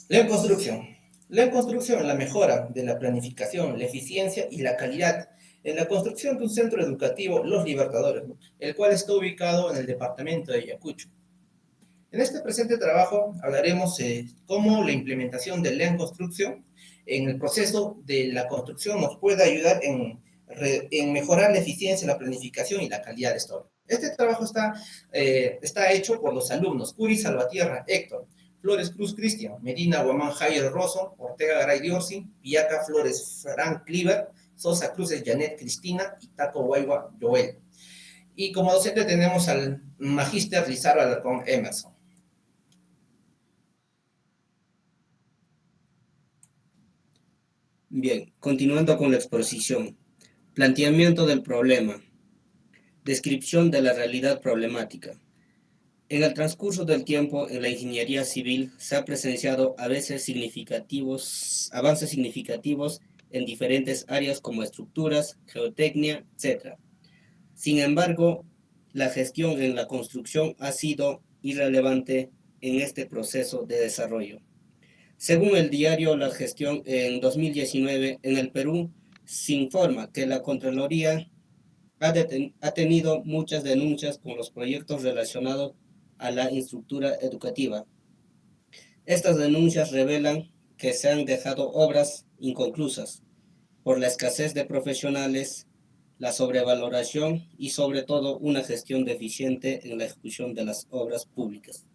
La construcción. La construcción es la mejora de la planificación, la eficiencia y la calidad en la construcción de un centro educativo Los Libertadores, ¿no? El cual está ubicado en el departamento de Ayacucho. En este presente trabajo hablaremos cómo la implementación de la construcción en el proceso de la construcción nos puede ayudar en mejorar la eficiencia, la planificación y la calidad de esta obra. Este trabajo está hecho por los alumnos Curi Salvatierra, Héctor, Flores Cruz Cristian, Medina Guamán Jair Rosso, Ortega Garay Diorsi, Piaca Flores Frank Cliver, Sosa Cruces Janet Cristina y Taco Guayua Joel. Y como docente tenemos al magíster Lizardo Alarcón Emerson. Bien, continuando con la exposición. Planteamiento del problema. Descripción de la realidad problemática. En el transcurso del tiempo, en la ingeniería civil se ha presenciado avances significativos en diferentes áreas como estructuras, geotecnia, etc. Sin embargo, la gestión en la construcción ha sido irrelevante en este proceso de desarrollo. Según el diario La Gestión, en 2019, en el Perú, se informa que la Contraloría ha tenido muchas denuncias con los proyectos relacionados a la infraestructura educativa. Estas denuncias revelan que se han dejado obras inconclusas por la escasez de profesionales, la sobrevaloración y sobre todo una gestión deficiente en la ejecución de las obras públicas.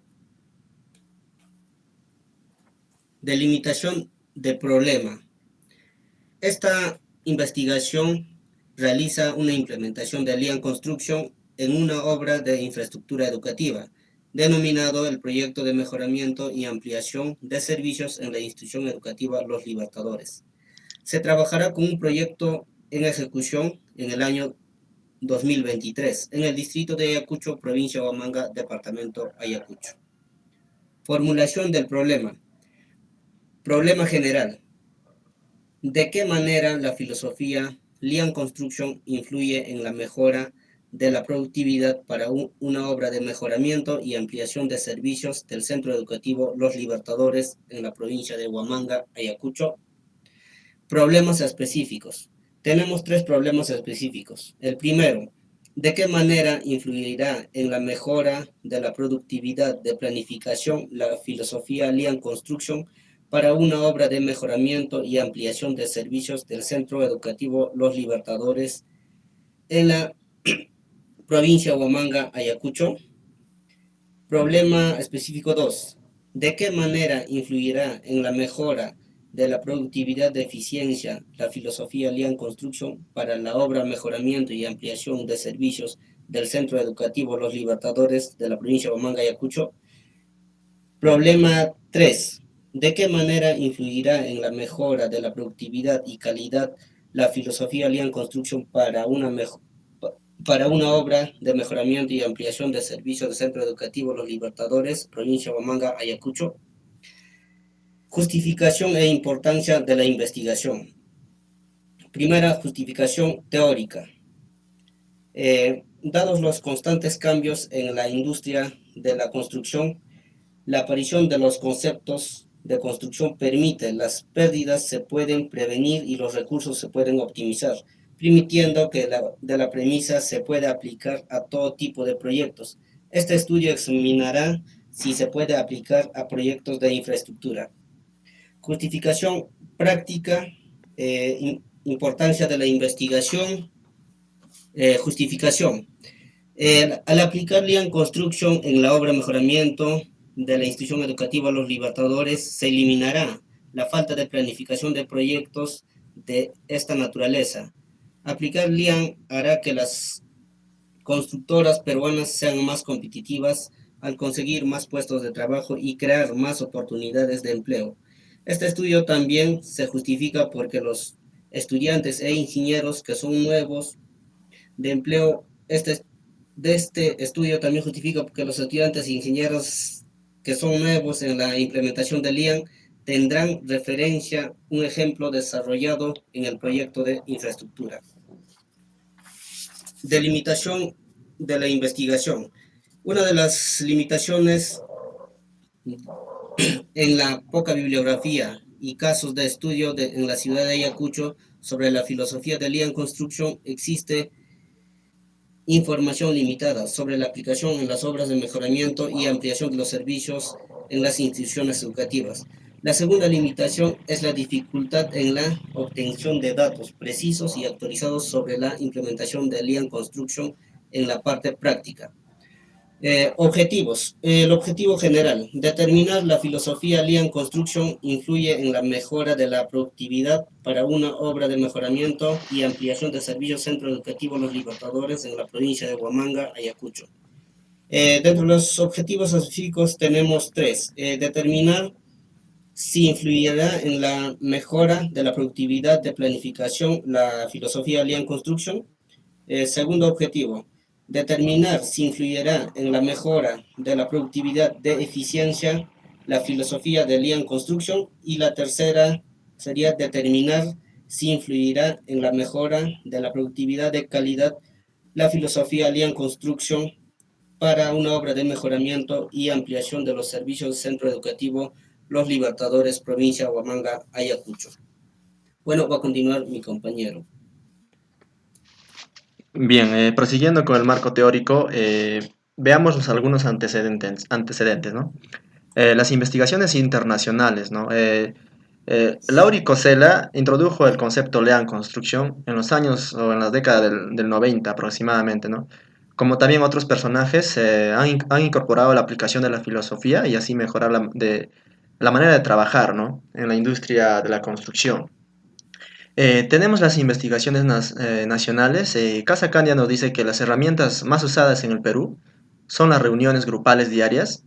Delimitación de problema. Esta investigación realiza una implementación de Lean Construction en una obra de infraestructura educativa, denominado el Proyecto de Mejoramiento y Ampliación de Servicios en la Institución Educativa Los Libertadores. Se trabajará con un proyecto en ejecución en el año 2023 en el distrito de Ayacucho, provincia de Huamanga, departamento Ayacucho. Formulación del problema. Problema general. ¿De qué manera la filosofía Lean Construction influye en la mejora de la productividad para una obra de mejoramiento y ampliación de servicios del Centro Educativo Los Libertadores en la provincia de Huamanga, Ayacucho? Problemas específicos. Tenemos tres problemas específicos. El primero, ¿de qué manera influirá en la mejora de la productividad de planificación la filosofía Lean Construction para una obra de mejoramiento y ampliación de servicios del Centro Educativo Los Libertadores en la provincia de Huamanga, Ayacucho? Problema específico 2. ¿De qué manera influirá en la mejora de la productividad de eficiencia la filosofía Lean Construction para la obra mejoramiento y ampliación de servicios del Centro Educativo Los Libertadores de la provincia de Huamanga, Ayacucho? Problema 3. ¿De qué manera influirá en la mejora de la productividad y calidad la filosofía Lean Construction para una obra de mejoramiento y ampliación de servicios del Centro Educativo Los Libertadores, provincia de Huamanga, Ayacucho? Justificación e importancia de la investigación. Primera justificación teórica. Dados los constantes cambios en la industria de la construcción, la aparición de los conceptos de construcción permite las pérdidas se pueden prevenir y los recursos se pueden optimizar, permitiendo que de la premisa se puede aplicar a todo tipo de proyectos. Este estudio examinará si se puede aplicar a proyectos de infraestructura. Justificación práctica, importancia de la investigación, justificación. Al aplicar Lean Construction en la obra de mejoramiento de la institución educativa Los Libertadores, se eliminará la falta de planificación de proyectos de esta naturaleza. Aplicar Lean hará que las constructoras peruanas sean más competitivas al conseguir más puestos de trabajo y crear más oportunidades de empleo. Este estudio también se justifica porque los estudiantes e ingenieros que son nuevos de empleo, de este estudio también justifica que los estudiantes e ingenieros que son nuevos en la implementación del IAN tendrán referencia un ejemplo desarrollado en el proyecto de infraestructura. Delimitación de la investigación. Una de las limitaciones En la poca bibliografía y casos de estudio en la ciudad de Ayacucho sobre la filosofía de Lean Construction existe información limitada sobre la aplicación en las obras de mejoramiento y ampliación de los servicios en las instituciones educativas. La segunda limitación es la dificultad en la obtención de datos precisos y actualizados sobre la implementación de Lean Construction en la parte práctica. Objetivos. El objetivo general. Determinar la filosofía Lean Construction influye en la mejora de la productividad para una obra de mejoramiento y ampliación de servicios centro educativo Los Libertadores en la provincia de Huamanga, Ayacucho. Dentro de los objetivos específicos tenemos tres. Determinar si influirá en la mejora de la productividad de planificación la filosofía Lean Construction. Segundo objetivo, determinar si influirá en la mejora de la productividad de eficiencia la filosofía de Lean Construction. Y la tercera sería determinar si influirá en la mejora de la productividad de calidad la filosofía Lean Construction para una obra de mejoramiento y ampliación de los servicios del centro educativo Los Libertadores, provincia de Huamanga, Ayacucho. Bueno, va a continuar mi compañero. Bien, prosiguiendo con el marco teórico, veamos algunos antecedentes, ¿no? Las investigaciones internacionales, ¿no? Lauri Kosela introdujo el concepto Lean Construction en los años o en la década del 90 aproximadamente, ¿no? Como también otros personajes han incorporado la aplicación de la filosofía y así mejorar la manera de trabajar, ¿no? En la industria de la construcción. Tenemos las investigaciones nacionales. Casa Candia nos dice que las herramientas más usadas en el Perú son las reuniones grupales diarias,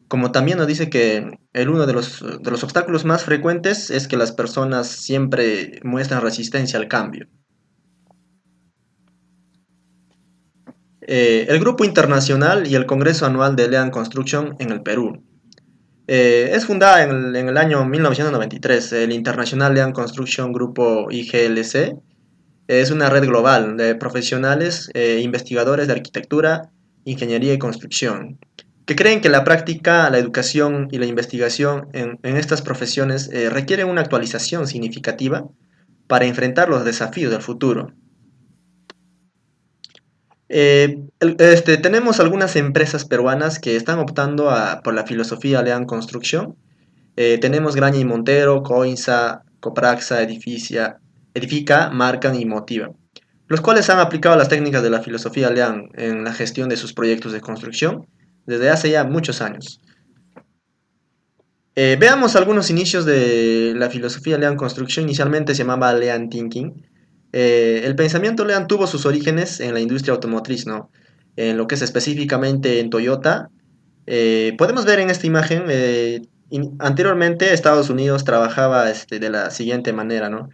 como también nos dice que uno de los obstáculos más frecuentes es que las personas siempre muestran resistencia al cambio. El Grupo Internacional y el Congreso Anual de Lean Construction en el Perú. Es fundada en el año 1993, el International Lean Construction Grupo IGLC. Es una red global de profesionales e investigadores de arquitectura, ingeniería y construcción, que creen que la práctica, la educación y la investigación en estas profesiones requieren una actualización significativa para enfrentar los desafíos del futuro. Tenemos algunas empresas peruanas que están optando por la filosofía Lean Construction. Tenemos Graña y Montero, Coinsa, Copraxa, Edifica, Marcan y Motiva, los cuales han aplicado las técnicas de la filosofía Lean en la gestión de sus proyectos de construcción desde hace ya muchos años. Veamos algunos inicios de la filosofía Lean Construction. Inicialmente se llamaba Lean Thinking. El pensamiento Lean tuvo sus orígenes en la industria automotriz, ¿no? En lo que es específicamente en Toyota. Podemos ver en esta imagen, anteriormente Estados Unidos trabajaba de la siguiente manera, ¿no?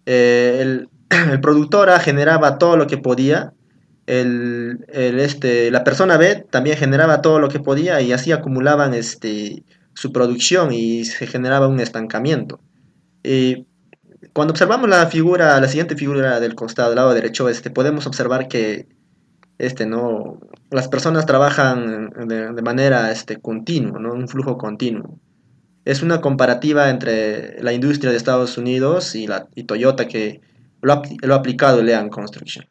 El productor A generaba todo lo que podía, la persona B también generaba todo lo que podía y así acumulaban su producción y se generaba un estancamiento. Y cuando observamos la siguiente figura del costado, del lado derecho, podemos observar que ¿no? Las personas trabajan de manera continua, ¿no? Un flujo continuo. Es una comparativa entre la industria de Estados Unidos y Toyota que lo ha aplicado Lean Construction.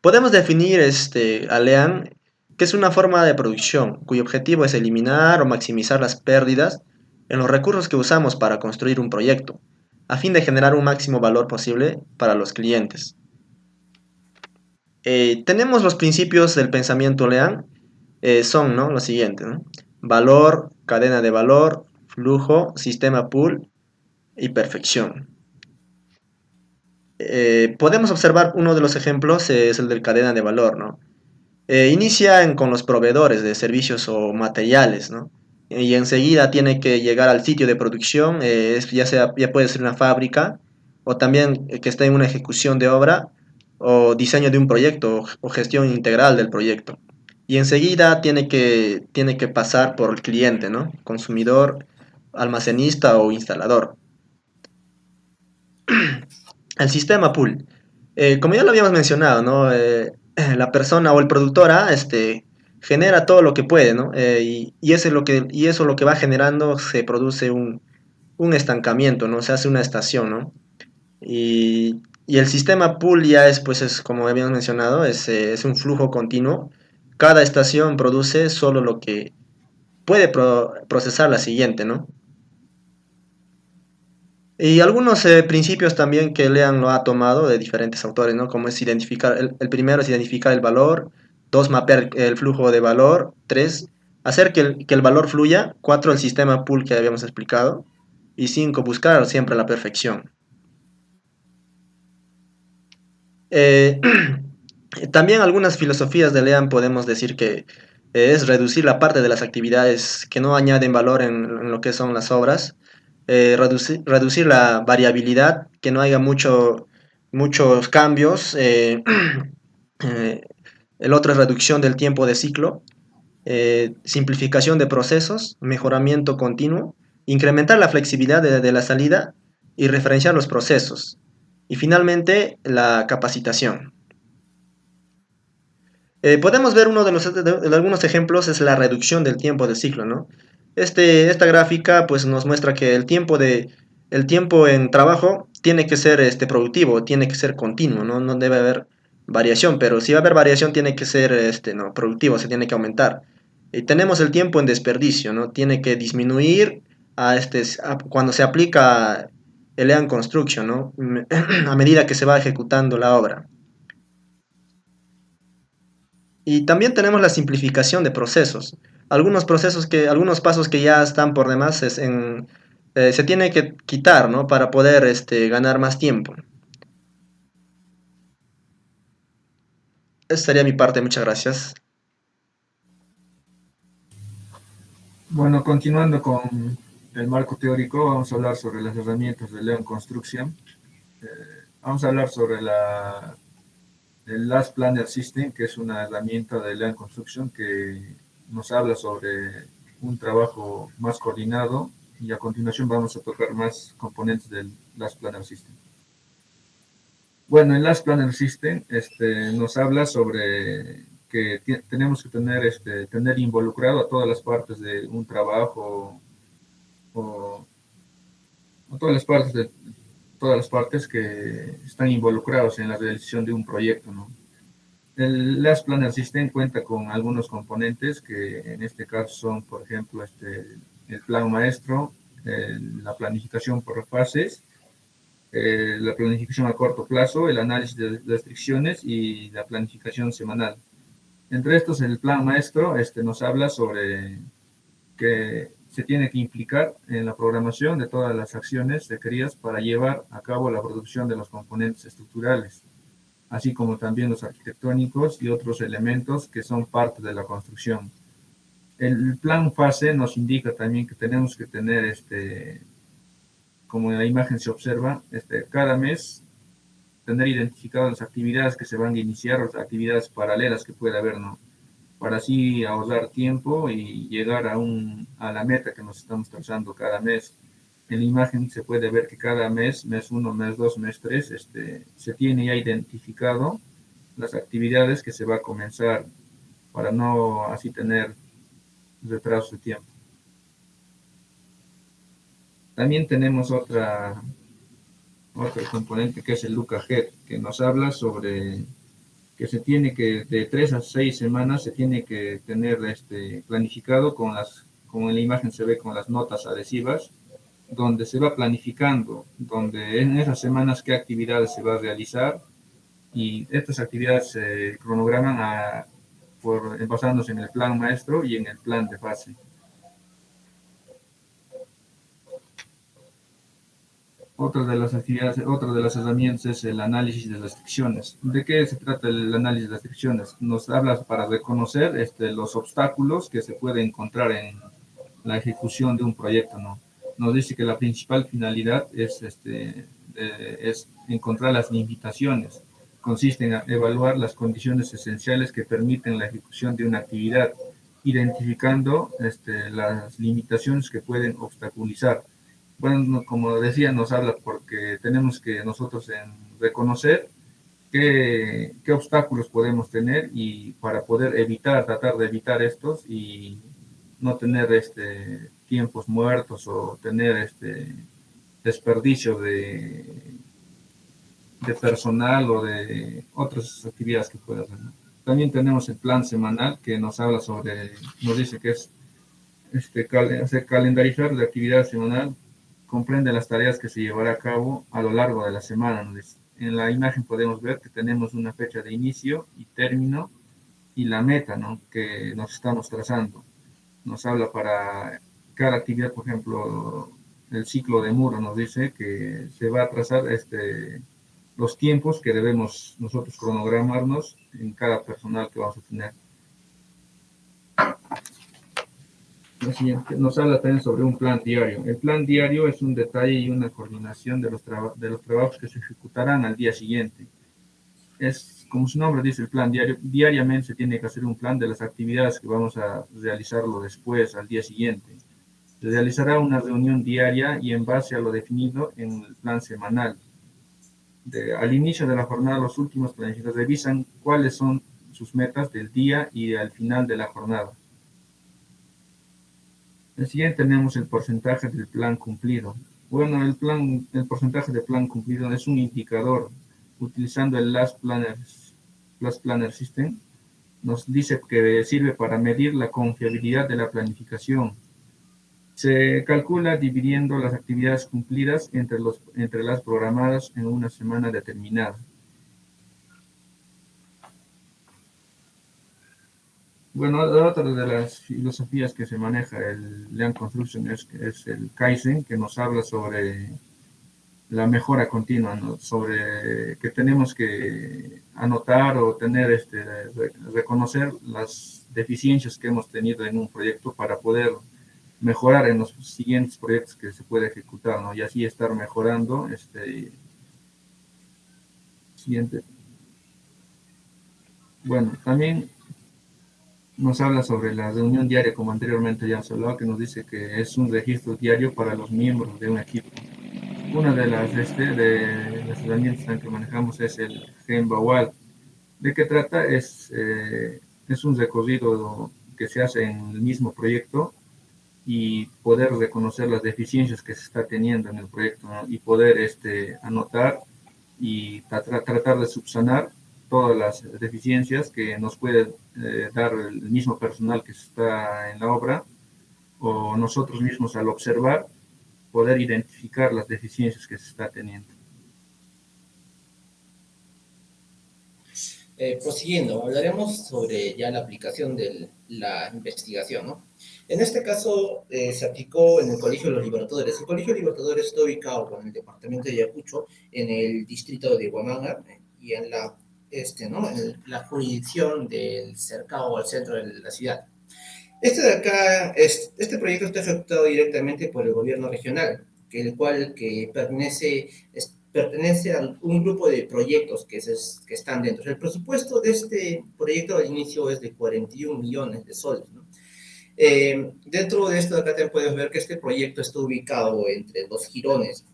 Podemos definir a Lean que es una forma de producción cuyo objetivo es eliminar o maximizar las pérdidas en los recursos que usamos para construir un proyecto, a fin de generar un máximo valor posible para los clientes. Tenemos los principios del pensamiento Lean, son, ¿no?, los siguientes, ¿no? Valor, cadena de valor, flujo, sistema pool y perfección. Podemos observar uno de los ejemplos, es el de cadena de valor, ¿no? Inicia con los proveedores de servicios o materiales, ¿no? Y enseguida tiene que llegar al sitio de producción, ya puede ser una fábrica o también que esté en una ejecución de obra o diseño de un proyecto o gestión integral del proyecto. Y enseguida tiene que pasar por el cliente, ¿no? Consumidor, almacenista o instalador. El sistema pool. Como ya lo habíamos mencionado, ¿no? La persona o el productora genera todo lo que puede, ¿no? Y eso lo que va generando, se produce un estancamiento, ¿no? Se hace una estación, ¿no? Y el sistema pool ya es, pues, es, como habíamos mencionado, es un flujo continuo. Cada estación produce solo lo que puede procesar la siguiente, ¿no? Y algunos principios también que Lean lo ha tomado de diferentes autores, ¿no? Como es identificar, el primero es identificar el valor, dos, mapear el flujo de valor, tres, hacer que el valor fluya, cuatro, el sistema pool que habíamos explicado, y cinco, buscar siempre la perfección. Eh, También algunas filosofías de Lean podemos decir que es reducir la parte de las actividades que no añaden valor en lo que son las obras, reducir la variabilidad, que no haya muchos cambios. Eh, el otro es reducción del tiempo de ciclo, simplificación de procesos, mejoramiento continuo, incrementar la flexibilidad de la salida y referenciar los procesos. Y finalmente, la capacitación. Podemos ver uno de algunos ejemplos es la reducción del tiempo de ciclo, ¿no? Esta gráfica pues nos muestra que el tiempo en trabajo tiene que ser productivo, tiene que ser continuo, ¿no? No debe haber variación, pero si va a haber variación tiene que ser no, productivo, se tiene que aumentar. Y tenemos el tiempo en desperdicio, ¿no? Tiene que disminuir cuando se aplica el Lean Construction, ¿no? A medida que se va ejecutando la obra. Y también tenemos la simplificación de procesos. Algunos pasos que ya están por demás se tiene que quitar, ¿no? Para poder ganar más tiempo. Esa sería mi parte, muchas gracias. Bueno, continuando con el marco teórico, vamos a hablar sobre las herramientas de Lean Construction. Vamos a hablar sobre el Last Planner System, que es una herramienta de Lean Construction que nos habla sobre un trabajo más coordinado, y a continuación vamos a tocar más componentes del Last Planner System. Bueno, el Last Planner System nos habla sobre que tenemos que tener involucrado a todas las partes de un trabajo o todas las partes que están involucrados en la realización de un proyecto, ¿no? El Last Planner System cuenta con algunos componentes que en este caso son, por ejemplo, el plan maestro, la planificación por fases, la planificación a corto plazo, el análisis de restricciones y la planificación semanal. Entre estos, el plan maestro nos habla sobre que se tiene que implicar en la programación de todas las acciones requeridas para llevar a cabo la producción de los componentes estructurales, así como también los arquitectónicos y otros elementos que son parte de la construcción. El plan fase nos indica también que tenemos que tener, como en la imagen se observa, cada mes tener identificadas las actividades que se van a iniciar, o las actividades paralelas que puede haber, ¿no? Para así ahorrar tiempo y llegar a la meta que nos estamos trazando cada mes. En la imagen se puede ver que cada mes 1, mes 2, mes 3, se tiene ya identificado las actividades que se va a comenzar para no así tener retraso de tiempo. También tenemos otro componente que es el Look Ahead, que nos habla sobre que se tiene que, de 3 a 6 semanas, se tiene que tener planificado como en la imagen se ve, con las notas adhesivas, donde se va planificando, donde en esas semanas qué actividades se va a realizar, y estas actividades se cronograman basándose en el plan maestro y en el plan de fase. Otra de las herramientas es el análisis de restricciones. ¿De qué se trata el análisis de restricciones? Nos habla para reconocer los obstáculos que se pueden encontrar en la ejecución de un proyecto, ¿no? Nos dice que la principal finalidad es encontrar las limitaciones. Consiste en evaluar las condiciones esenciales que permiten la ejecución de una actividad, identificando las limitaciones que pueden obstaculizar. Bueno, como decía, nos habla porque tenemos que nosotros reconocer qué obstáculos podemos tener y para poder tratar de evitar estos y no tener tiempos muertos o tener desperdicio de personal o de otras actividades que pueda hacer, ¿no? También tenemos el plan semanal que nos habla nos dice que es calendarizar la actividad semanal, comprende las tareas que se llevará a cabo a lo largo de la semana, ¿no? En la imagen podemos ver que tenemos una fecha de inicio y término y la meta, ¿no?, que nos estamos trazando. Nos habla para cada actividad, por ejemplo, el ciclo de muro nos dice que se va a trazar los tiempos que debemos nosotros cronogramarnos en cada personal que vamos a tener. Lo siguiente, nos habla también sobre un plan diario. El plan diario es un detalle y una coordinación de los trabajos que se ejecutarán al día siguiente. Es, como su nombre dice, el plan diario. Diariamente se tiene que hacer un plan de las actividades que vamos a realizarlo después, al día siguiente. Se realizará una reunión diaria y en base a lo definido en el plan semanal. Al inicio de la jornada, los últimos planificadores revisan cuáles son sus metas del día y al final de la jornada. El siguiente tenemos el porcentaje del plan cumplido. Bueno, el porcentaje de plan cumplido es un indicador. Utilizando el Last Planner System, nos dice que sirve para medir la confiabilidad de la planificación. Se calcula dividiendo las actividades cumplidas entre las programadas en una semana determinada. Bueno, otra de las filosofías que se maneja el Lean Construction es el Kaizen, que nos habla sobre la mejora continua, ¿no?, sobre que tenemos que anotar o reconocer las deficiencias que hemos tenido en un proyecto para poder mejorar en los siguientes proyectos que se puede ejecutar, ¿no?, y así estar mejorando. Siguiente. Bueno, también nos habla sobre la reunión diaria, como anteriormente ya se hablaba, que nos dice que es un registro diario para los miembros de un equipo. Una de las herramientas que manejamos es el Gemba. ¿De qué trata? Es un recorrido que se hace en el mismo proyecto y poder reconocer las deficiencias que se está teniendo en el proyecto, ¿no?, y poder anotar y tratar de subsanar todas las deficiencias que nos puede dar el mismo personal que está en la obra o nosotros mismos al observar, poder identificar las deficiencias que se está teniendo. Prosiguiendo, hablaremos sobre ya la aplicación de la investigación, ¿no? En este caso se aplicó en el Colegio de los Libertadores. El Colegio de los Libertadores está ubicado en el departamento de Ayacucho, en el distrito de Huamanga, y en ¿no?, en la jurisdicción del cercado al centro de la ciudad. Este proyecto está ejecutado directamente por el gobierno regional, el cual pertenece a un grupo de proyectos que están dentro. El presupuesto de este proyecto al inicio es de 41 millones de soles, ¿no? Dentro de esto, acá también puedes ver que este proyecto está ubicado entre los jirones,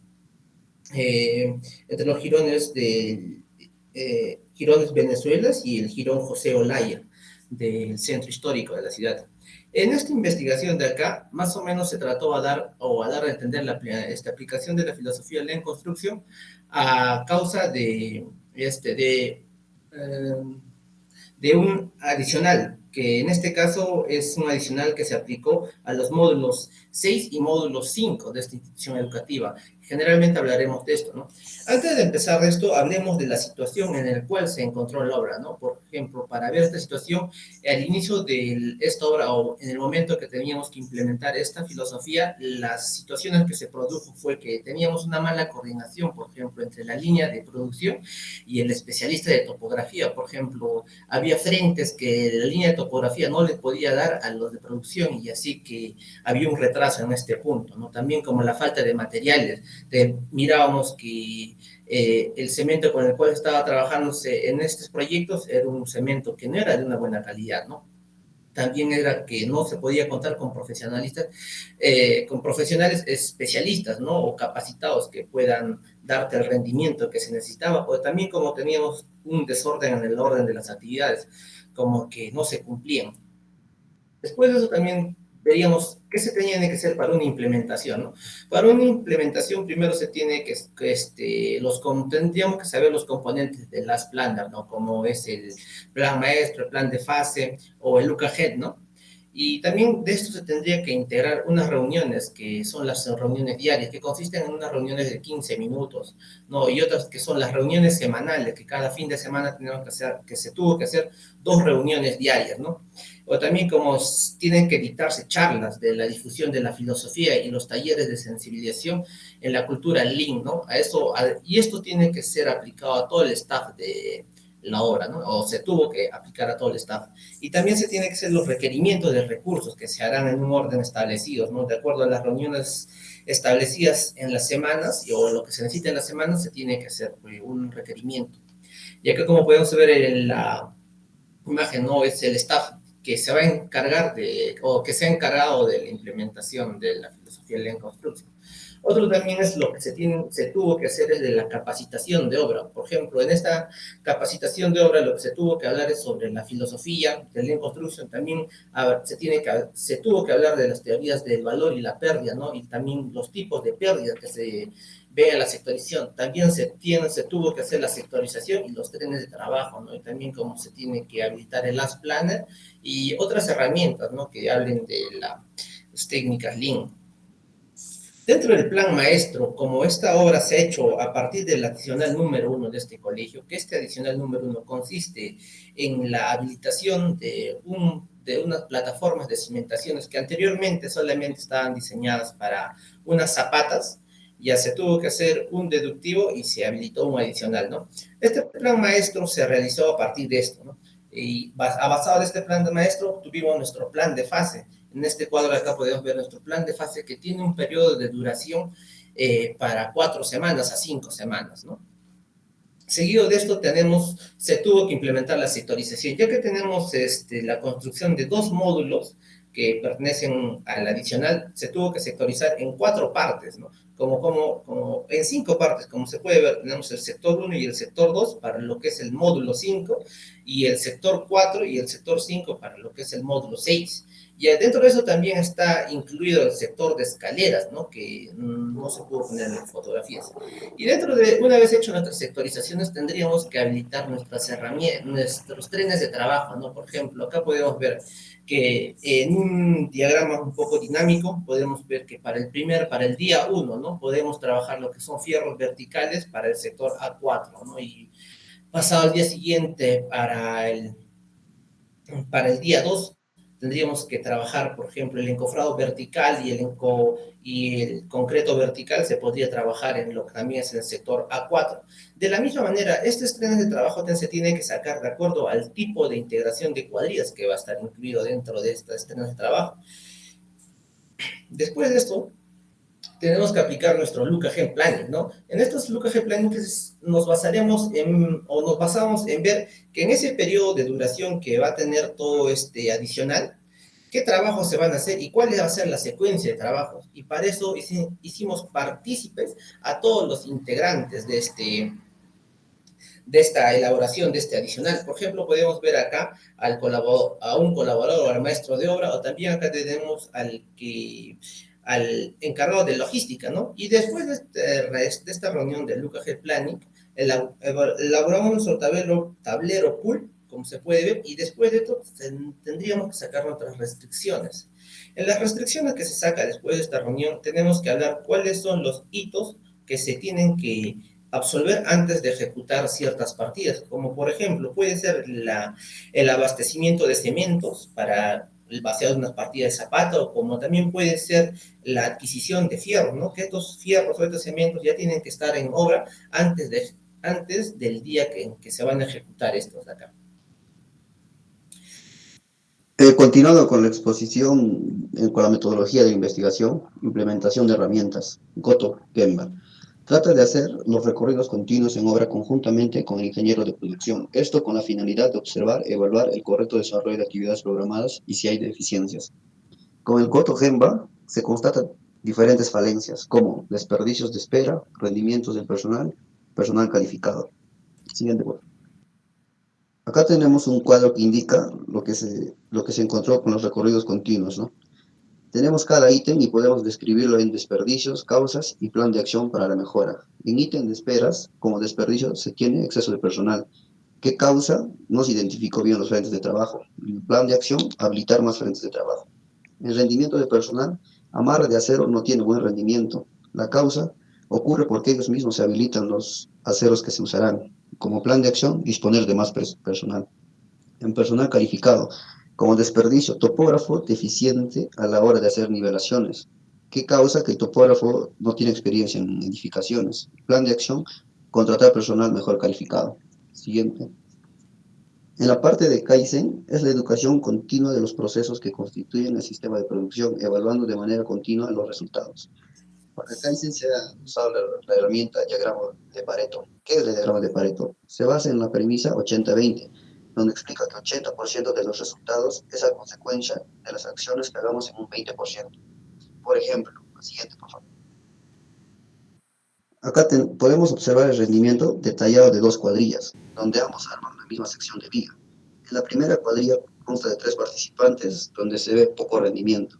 Girones Venezuela y el Girón José Olaya, del centro histórico de la ciudad. En esta investigación de acá, más o menos se trató a dar a entender esta aplicación de la filosofía Lean Construction a causa de un adicional, que en este caso es un adicional que se aplicó a los módulos 6 y módulo 5 de esta institución educativa. Generalmente hablaremos de esto, ¿no? Antes de empezar esto, hablemos de la situación en la cual se encontró la obra, ¿no? Por ejemplo, para ver esta situación, al inicio de esta obra o en el momento que teníamos que implementar esta filosofía, las situaciones que se produjo fue que teníamos una mala coordinación, por ejemplo, entre la línea de producción y el especialista de topografía. Por ejemplo, había frentes que la línea de topografía no le podía dar a los de producción y así que había un retraso en este punto, ¿no? También como la falta de materiales. Mirábamos que el cemento con el cual estaba trabajándose en estos proyectos era un cemento que no era de una buena calidad, ¿no? también era que no se podía contar con profesionalistas, con profesionales especialistas, ¿no? O capacitados que puedan darte el rendimiento que se necesitaba, o también como teníamos un desorden en el orden de las actividades, como que no se cumplían. Después de eso también veríamos qué se tenía que hacer para una implementación, ¿no? Para una implementación primero se tiene tendríamos que saber los componentes de las planner, ¿no? Como es el plan maestro, el plan de fase o el look ahead, ¿no? Y también de esto se tendría que integrar unas reuniones, que son las reuniones diarias, que consisten en unas reuniones de 15 minutos, ¿no? Y otras que son las reuniones semanales, que cada fin de semana tenemos que hacer, que se tuvo que hacer 2 reuniones diarias, ¿no? O también como tienen que dictarse charlas de la difusión de la filosofía y los talleres de sensibilización en la cultura Lean, ¿no? Y esto tiene que ser aplicado a todo el staff de la obra, ¿no? O se tuvo que aplicar a todo el staff. Y también se tienen que hacer los requerimientos de recursos que se harán en un orden establecido, ¿no? De acuerdo a las reuniones establecidas en las semanas o lo que se necesita en las semanas, se tiene que hacer un requerimiento. Y acá, como podemos ver en la imagen, ¿no? Es el staff que se va a encargar o que se ha encargado de la implementación de la filosofía Lean Construction. Otro también es lo que se tuvo que hacer es de la capacitación de obra. Por ejemplo, en esta capacitación de obra lo que se tuvo que hablar es sobre la filosofía de Lean Construction. También se tuvo que hablar de las teorías del valor y la pérdida, ¿no? Y también los tipos de pérdidas que se ve en la sectorización. También se tuvo que hacer la sectorización y los trenes de trabajo, ¿no? Y también cómo se tiene que habilitar el Last Planner y otras herramientas, ¿no? Que hablen de las técnicas Lean. Dentro del plan maestro, como esta obra se ha hecho a partir del adicional número 1 de este colegio, que este adicional número 1 consiste en la habilitación de unas plataformas de cimentaciones que anteriormente solamente estaban diseñadas para unas zapatas, ya se tuvo que hacer un deductivo y se habilitó un adicional, ¿no? Este plan maestro se realizó a partir de esto, ¿no? Y basado en este plan de maestro, tuvimos nuestro plan de fase. En este cuadro de acá podemos ver nuestro plan de fase que tiene un periodo de duración para 4 semanas a 5 semanas, ¿no? Seguido de esto se tuvo que implementar la sectorización, ya que tenemos la construcción de 2 módulos que pertenecen al adicional, se tuvo que sectorizar en 4 partes, ¿no? Como en 5 partes, como se puede ver, tenemos el sector 1 y el sector 2 para lo que es el módulo 5, y el sector 4 y el sector 5 para lo que es el módulo 6. Y dentro de eso también está incluido el sector de escaleras, ¿no? Que no se pudo poner en fotografías. Y una vez hecho nuestras sectorizaciones, tendríamos que habilitar nuestras herramientas, nuestros trenes de trabajo, ¿no? Por ejemplo, acá podemos ver que en un diagrama un poco dinámico, podemos ver que para el día 1, ¿no? Podemos trabajar lo que son fierros verticales para el sector A4, ¿no? Y pasado al día siguiente, para el día 2, tendríamos que trabajar, por ejemplo, el encofrado vertical y el concreto vertical se podría trabajar en lo que también es el sector A4. De la misma manera, estos trenes de trabajo se tienen que sacar de acuerdo al tipo de integración de cuadrillas que va a estar incluido dentro de estos trenes de trabajo. Después de esto, tenemos que aplicar nuestro Look Ahead Planning, ¿no? En estos Look Ahead Planning nos basamos en ver que en ese periodo de duración que va a tener todo este adicional, qué trabajos se van a hacer y cuál va a ser la secuencia de trabajos. Y para eso hicimos partícipes a todos los integrantes de esta elaboración de este adicional. Por ejemplo, podemos ver acá a un colaborador o al maestro de obra, o también acá tenemos al encargado de logística, ¿no? Y después de esta reunión del Look Ahead Planning, elaboramos nuestro tablero pool, como se puede ver, y después de esto tendríamos que sacar nuestras restricciones. En las restricciones que se saca después de esta reunión, tenemos que hablar cuáles son los hitos que se tienen que absolver antes de ejecutar ciertas partidas, como por ejemplo puede ser el abastecimiento de cementos para el vaciado de unas partidas de zapato, como también puede ser la adquisición de fierro, ¿no? Que estos fierros o estos cementos ya tienen que estar en obra antes del día en que se van a ejecutar estos de acá. Continuando con la exposición con la metodología de investigación, implementación de herramientas, Goto Gemba. Trata de hacer los recorridos continuos en obra conjuntamente con el ingeniero de producción. Esto con la finalidad de observar, evaluar el correcto desarrollo de actividades programadas y si hay deficiencias. Con el coto Gemba se constatan diferentes falencias, como desperdicios de espera, rendimientos del personal, personal calificado. Siguiente, por favor. Acá tenemos un cuadro que indica lo que se encontró con los recorridos continuos, ¿no? Tenemos cada ítem y podemos describirlo en desperdicios, causas y plan de acción para la mejora. En ítem de esperas, como desperdicio, se tiene exceso de personal. ¿Qué causa? No se identificó bien los frentes de trabajo. En plan de acción, habilitar más frentes de trabajo. El rendimiento de personal, amarre de acero no tiene buen rendimiento. La causa ocurre porque ellos mismos se habilitan los aceros que se usarán. Como plan de acción, disponer de más personal. En personal calificado, como desperdicio, topógrafo deficiente a la hora de hacer nivelaciones. ¿Qué causa? Que el topógrafo no tiene experiencia en edificaciones. Plan de acción, contratar personal mejor calificado. Siguiente. En la parte de Kaizen es la educación continua de los procesos que constituyen el sistema de producción, evaluando de manera continua los resultados. Para Kaizen se ha usado la herramienta diagrama de Pareto. ¿Qué es el diagrama de Pareto? Se basa en la premisa 80-20, donde explica que 80% de los resultados es a consecuencia de las acciones que hagamos en un 20%. Por ejemplo, la siguiente, por favor. Acá podemos observar el rendimiento detallado de dos cuadrillas, donde ambos arman la misma sección de viga. En la primera cuadrilla consta de 3 participantes, donde se ve poco rendimiento.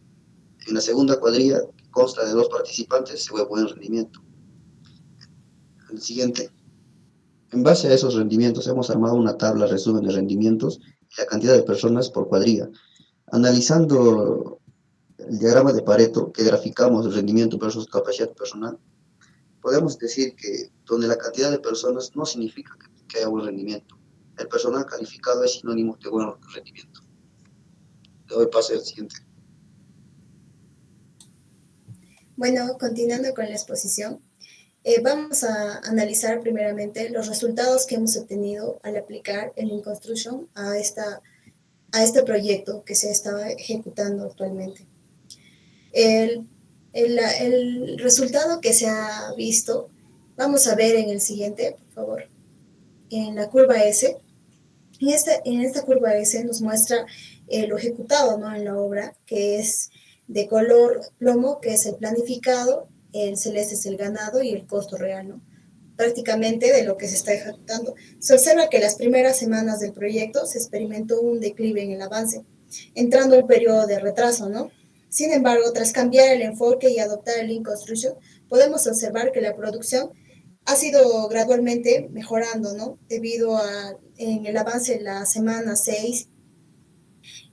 En la segunda cuadrilla, que consta de 2 participantes, se ve buen rendimiento. El siguiente. En base a esos rendimientos, hemos armado una tabla resumen de rendimientos y la cantidad de personas por cuadrilla. Analizando el diagrama de Pareto, que graficamos el rendimiento versus capacidad personal, podemos decir que donde la cantidad de personas no significa que haya buen rendimiento. El personal calificado es sinónimo de buen rendimiento. Le doy paso al siguiente. Bueno, continuando con la exposición, vamos a analizar primeramente los resultados que hemos obtenido al aplicar el Lean Construction a este proyecto que se está ejecutando actualmente. El resultado que se ha visto, vamos a ver en el siguiente, por favor, en la curva S. En esta curva S nos muestra lo ejecutado, ¿no?, en la obra, que es de color plomo, que es el planificado, el celeste es el ganado y el costo real, ¿no? Prácticamente de lo que se está ejecutando. Se observa que las primeras semanas del proyecto se experimentó un declive en el avance, entrando un periodo de retraso, ¿no? Sin embargo, tras cambiar el enfoque y adoptar el Lean Construction, podemos observar que la producción ha sido gradualmente mejorando, ¿no? Debido en el avance en la semana 6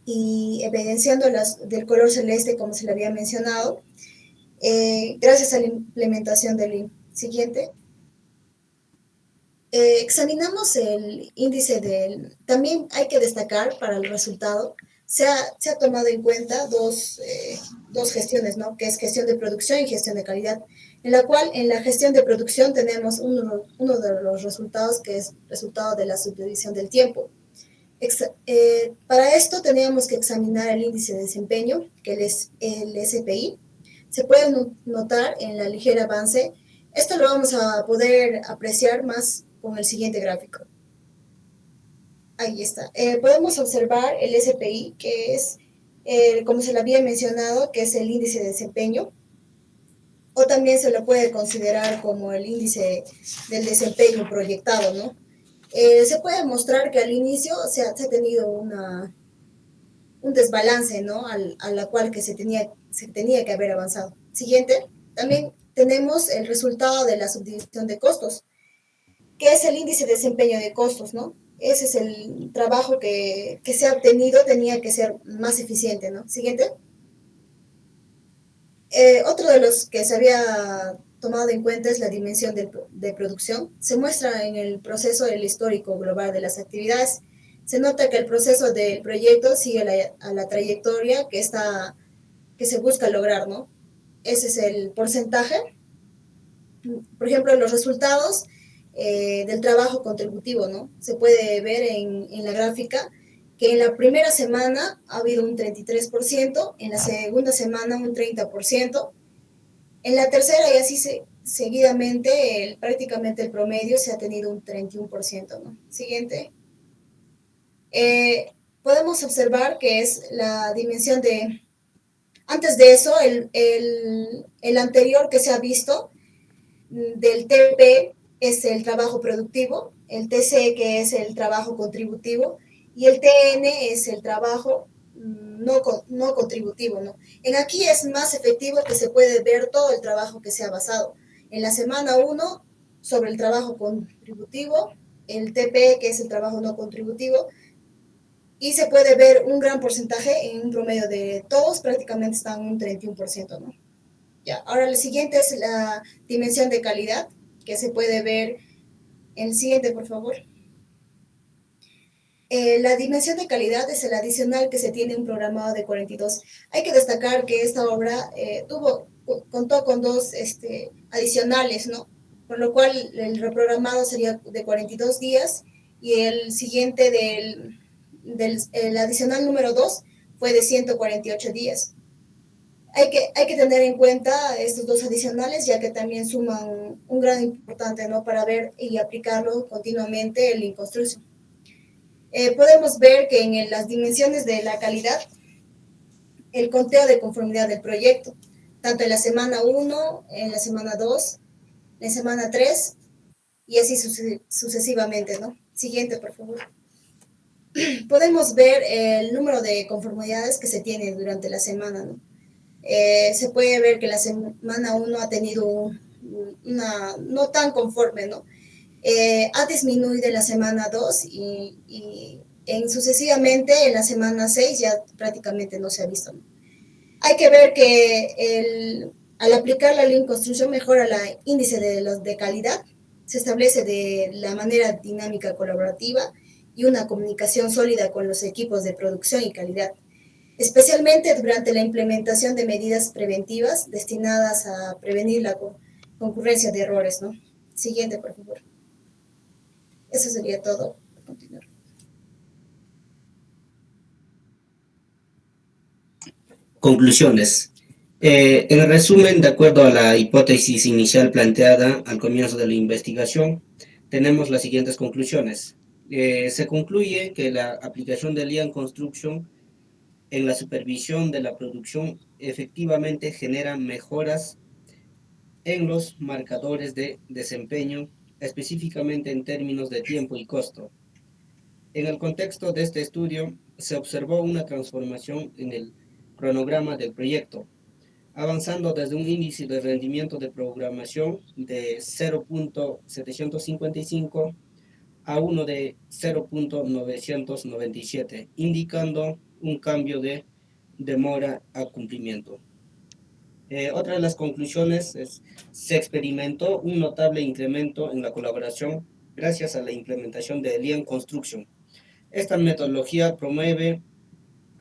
y evidenciando del color celeste, como se le había mencionado, gracias a la implementación del Lean. Siguiente. Examinamos el índice También hay que destacar para el resultado, se ha tomado en cuenta dos gestiones, ¿no?, que es gestión de producción y gestión de calidad, en la cual en la gestión de producción tenemos uno de los resultados que es resultado de la subdivisión del tiempo. Para esto teníamos que examinar el índice de desempeño, que es el SPI. Se puede notar en la ligera avance. Esto lo vamos a poder apreciar más con el siguiente gráfico. Ahí está. Podemos observar el SPI, que es, como se lo había mencionado, que es el índice de desempeño, o también se lo puede considerar como el índice del desempeño proyectado, ¿no? Se puede mostrar que al inicio se ha tenido un desbalance, ¿no?, a la cual que se tenía que haber avanzado. Siguiente. También tenemos el resultado de la subdivisión de costos, que es el índice de desempeño de costos, ¿no? Ese es el trabajo que se ha obtenido, tenía que ser más eficiente, ¿no? Siguiente. Otro de los que se había tomado en cuenta es la dimensión de producción. Se muestra en el proceso el histórico global de las actividades. Se nota que el proceso del proyecto sigue a la trayectoria que se busca lograr, ¿no? Ese es el porcentaje. Por ejemplo, los resultados del trabajo contributivo, ¿no? Se puede ver en la gráfica que en la primera semana ha habido un 33%, en la segunda semana un 30%, en la tercera y así seguidamente, prácticamente el promedio se ha tenido un 31%, ¿no? Siguiente. Podemos observar que es la dimensión de... Antes de eso, el anterior que se ha visto del TP es el trabajo productivo, el TC que es el trabajo contributivo y el TN es el trabajo no contributivo, ¿no? En aquí es más efectivo que se puede ver todo el trabajo que se ha basado. En la semana 1 sobre el trabajo contributivo, el TP que es el trabajo no contributivo, y se puede ver un gran porcentaje en un promedio de todos, prácticamente están un 31%, ¿no? Ya, ahora el siguiente es la dimensión de calidad, que se puede ver en el siguiente, por favor. La dimensión de calidad es el adicional que se tiene en un programado de 42. Hay que destacar que esta obra contó con dos adicionales, ¿no? Por lo cual el reprogramado sería de 42 días y el siguiente el adicional número 2 fue de 148 días. Hay que tener en cuenta estos dos adicionales, ya que también suman un grado importante, ¿no? Para ver y aplicarlo continuamente en Lean Construction. Podemos ver que en las dimensiones de la calidad, el conteo de conformidad del proyecto, tanto en la semana 1, en la semana 2, en la semana 3, y así sucesivamente, ¿no? Siguiente, por favor. Podemos ver el número de conformidades que se tiene durante la semana, ¿no? Se puede ver que la semana 1 ha tenido una no tan conforme, ¿no? Ha disminuido en la semana 2 y sucesivamente en la semana 6 ya prácticamente no se ha visto, ¿no? Hay que ver que al aplicar la Lean Construction mejora el índice de calidad, se establece de la manera dinámica colaborativa y una comunicación sólida con los equipos de producción y calidad, especialmente durante la implementación de medidas preventivas destinadas a prevenir la concurrencia de errores, ¿no? Siguiente, por favor. Eso sería todo. Continuar. Conclusiones. En resumen, de acuerdo a la hipótesis inicial planteada al comienzo de la investigación, tenemos las siguientes conclusiones. Se concluye que la aplicación de Lean Construction en la supervisión de la producción efectivamente genera mejoras en los marcadores de desempeño, específicamente en términos de tiempo y costo. En el contexto de este estudio, se observó una transformación en el cronograma del proyecto, avanzando desde un índice de rendimiento de programación de 0.755 a uno de 0.997, indicando un cambio de demora a cumplimiento. Otra de las conclusiones es: se experimentó un notable incremento en la colaboración gracias a la implementación de Lean Construction. Esta metodología promueve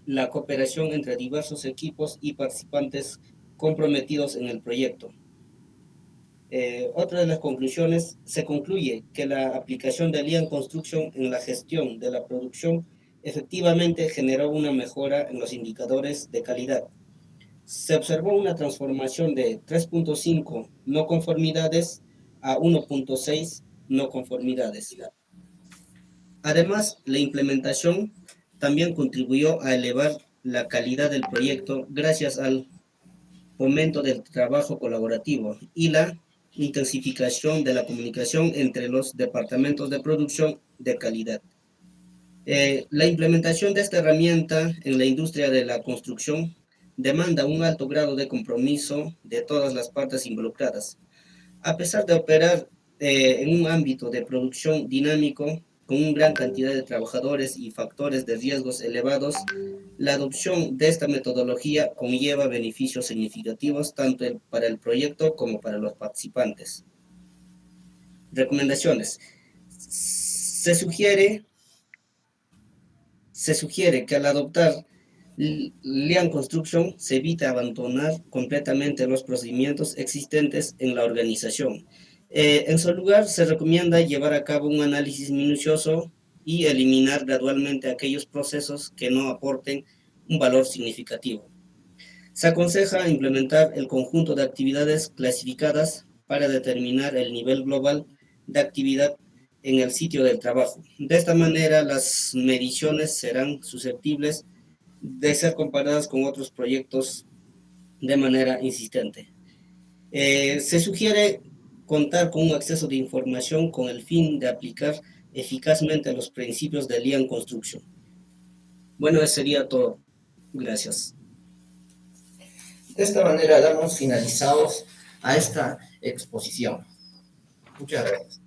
la cooperación entre diversos equipos y participantes comprometidos en el proyecto. Otra de las conclusiones: se concluye que la aplicación de Lean Construction en la gestión de la producción efectivamente generó una mejora en los indicadores de calidad. Se observó una transformación de 3.5 no conformidades a 1.6 no conformidades. Además, la implementación también contribuyó a elevar la calidad del proyecto gracias al fomento del trabajo colaborativo y la intensificación de la comunicación entre los departamentos de producción de calidad. La implementación de esta herramienta en la industria de la construcción demanda un alto grado de compromiso de todas las partes involucradas. A pesar de operar en un ámbito de producción dinámico, con una gran cantidad de trabajadores y factores de riesgos elevados, la adopción de esta metodología conlleva beneficios significativos tanto para el proyecto como para los participantes. Recomendaciones. Se sugiere que al adoptar Lean Construction se evita abandonar completamente los procedimientos existentes en la organización. En su lugar, se recomienda llevar a cabo un análisis minucioso y eliminar gradualmente aquellos procesos que no aporten un valor significativo. Se aconseja implementar el conjunto de actividades clasificadas para determinar el nivel global de actividad en el sitio del trabajo. De esta manera, las mediciones serán susceptibles de ser comparadas con otros proyectos de manera insistente. Se sugiere contar con un acceso de información con el fin de aplicar eficazmente los principios de Lean Construction. Bueno, eso sería todo. Gracias. De esta manera damos finalizados a esta exposición. Muchas gracias.